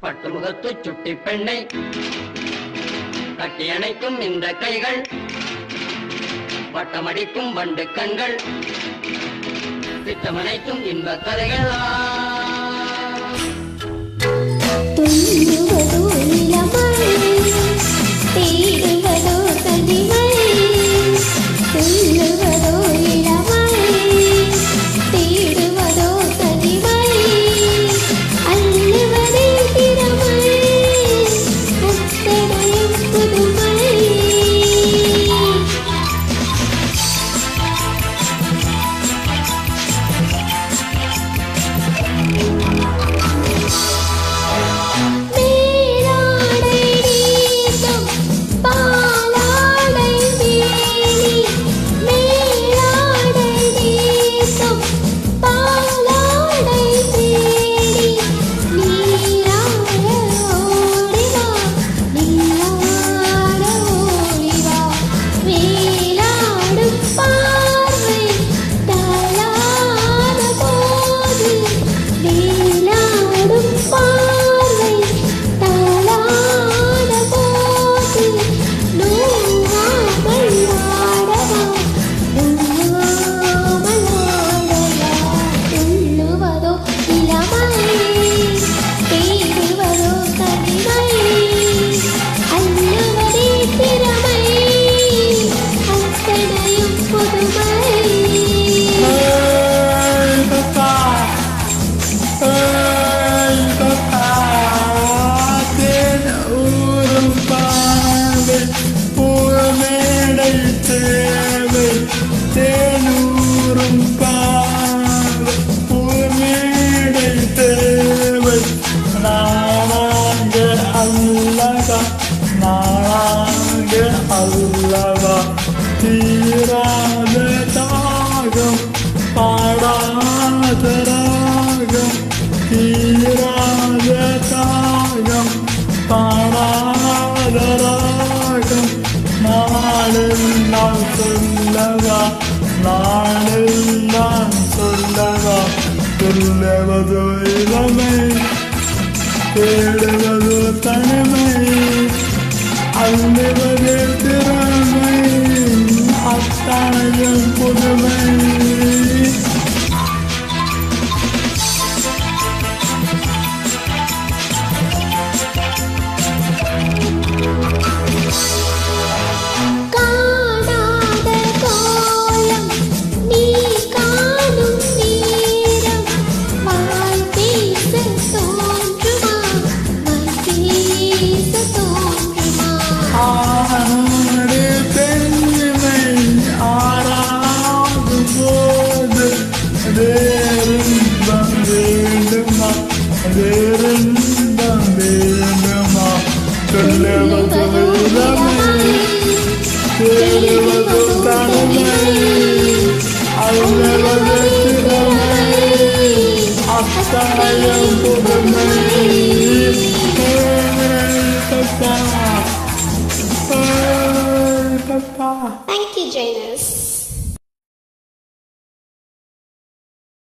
பட்டு முகத்து சுட்டி பெண்ணை கட்டி அணைக்கும் இந்த கைகள், பட்டமடிக்கும் வண்டு கண்கள், திட்டமனைக்கும் இன்ப கதைகள். அல்லவா தீராத தாகம், பாடாத ராகம், தீராத தாகம், பாடாத ராகம். நாளெல்லாம் சொல்லவா, நாளெல்லாம் சொல்லவா, சொல்லுவதோ இளமை, தேடுவதோ தனிமை, அள்ளுவதே திறமை, அத்தனையும் புதுமை. வேறும்பம் வேண்டுமா, வேறும்பம் வேண்டுமா, சொல்லுவது இளமை, தேடுவது தனிமை, அள்ளுவது திறமை, அத்தனையும் புதுமை. Thank you, Janus.